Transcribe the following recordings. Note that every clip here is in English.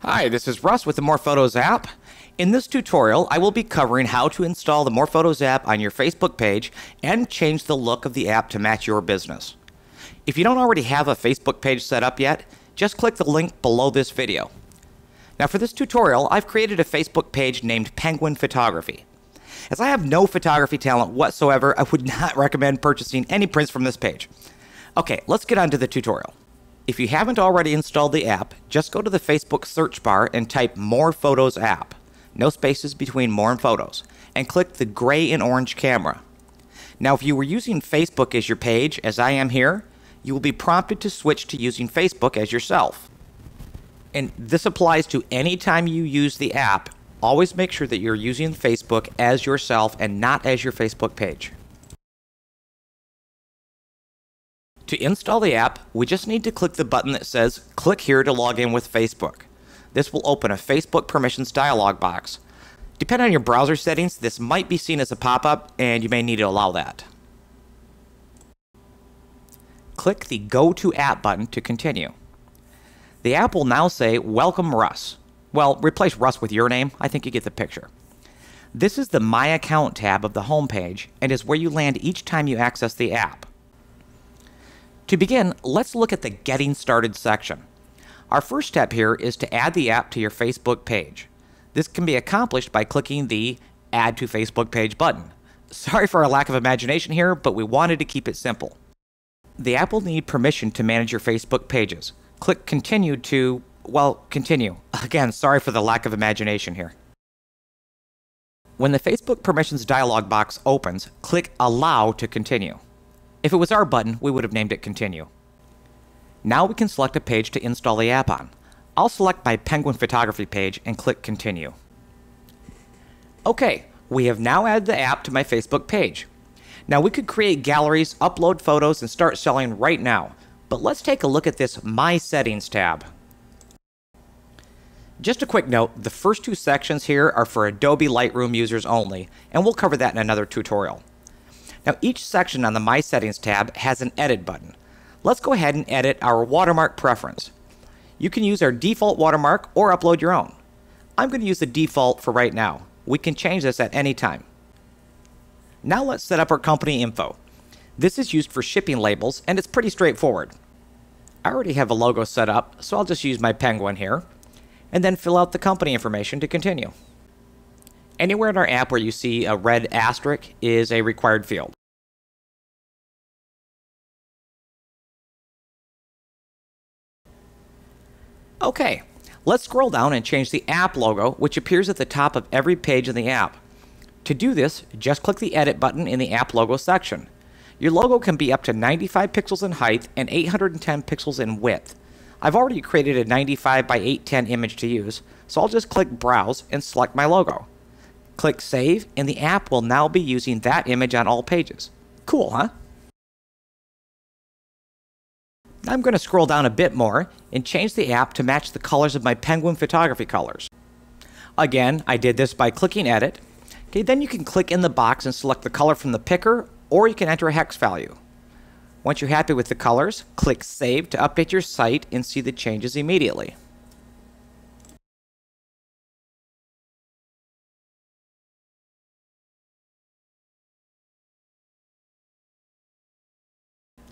Hi, this is Russ with the Morephotos app. In this tutorial, I will be covering how to install the Morephotos app on your Facebook page and change the look of the app to match your business. If you don't already have a Facebook page set up yet, just click the link below this video. Now for this tutorial, I've created a Facebook page named Penguin Photography. As I have no photography talent whatsoever, I would not recommend purchasing any prints from this page. Okay, let's get on to the tutorial. If you haven't already installed the app, just go to the Facebook search bar and type Morephotos app, no spaces between More and Photos, and click the gray and orange camera. Now if you were using Facebook as your page, as I am here, you will be prompted to switch to using Facebook as yourself. And this applies to any time you use the app. Always make sure that you're using Facebook as yourself and not as your Facebook page. To install the app, we just need to click the button that says, click here to log in with Facebook. This will open a Facebook permissions dialog box. Depending on your browser settings, this might be seen as a pop-up and you may need to allow that. Click the Go to App button to continue. The app will now say, Welcome Russ. Well, replace Russ with your name. I think you get the picture. This is the My Account tab of the home page and is where you land each time you access the app. To begin, let's look at the Getting Started section. Our first step here is to add the app to your Facebook page. This can be accomplished by clicking the Add to Facebook Page button. Sorry for our lack of imagination here, but we wanted to keep it simple. The app will need permission to manage your Facebook pages. Click Continue to, well, continue. Again, sorry for the lack of imagination here. When the Facebook Permissions dialog box opens, click Allow to continue. If it was our button, we would have named it Continue. Now we can select a page to install the app on. I'll select my Penguin Photography page and click Continue. Okay, we have now added the app to my Facebook page. Now we could create galleries, upload photos, and start selling right now. But let's take a look at this My Settings tab. Just a quick note, the first two sections here are for Adobe Lightroom users only, and we'll cover that in another tutorial. Now each section on the My Settings tab has an Edit button. Let's go ahead and edit our watermark preference. You can use our default watermark or upload your own. I'm going to use the default for right now. We can change this at any time. Now let's set up our company info. This is used for shipping labels and it's pretty straightforward. I already have a logo set up, so I'll just use my penguin here and then fill out the company information to continue. Anywhere in our app where you see a red asterisk is a required field. Okay, let's scroll down and change the app logo, which appears at the top of every page in the app. To do this, just click the Edit button in the app logo section. Your logo can be up to 95 pixels in height and 810 pixels in width. I've already created a 95 by 810 image to use, so I'll just click Browse and select my logo. Click Save, and the app will now be using that image on all pages. Cool, huh? I'm going to scroll down a bit more and change the app to match the colors of my Penguin Photography colors. Again, I did this by clicking Edit. Okay, then you can click in the box and select the color from the picker, or you can enter a hex value. Once you're happy with the colors, click Save to update your site and see the changes immediately.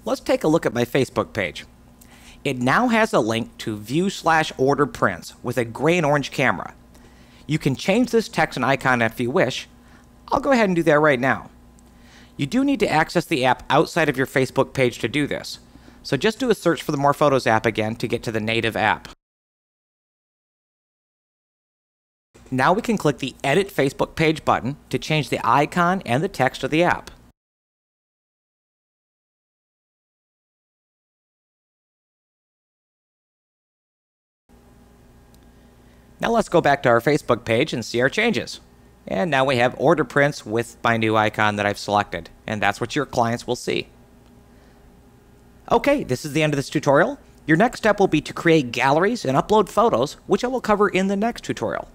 Let's take a look at my Facebook page. It now has a link to View/Order Prints with a gray and orange camera. You can change this text and icon if you wish. I'll go ahead and do that right now. You do need to access the app outside of your Facebook page to do this. So just do a search for the Morephotos app again to get to the native app. Now we can click the Edit Facebook Page button to change the icon and the text of the app. Now let's go back to our Facebook page and see our changes. And now we have order prints with my new icon that I've selected, and that's what your clients will see. Okay, this is the end of this tutorial. Your next step will be to create galleries and upload photos, which I will cover in the next tutorial.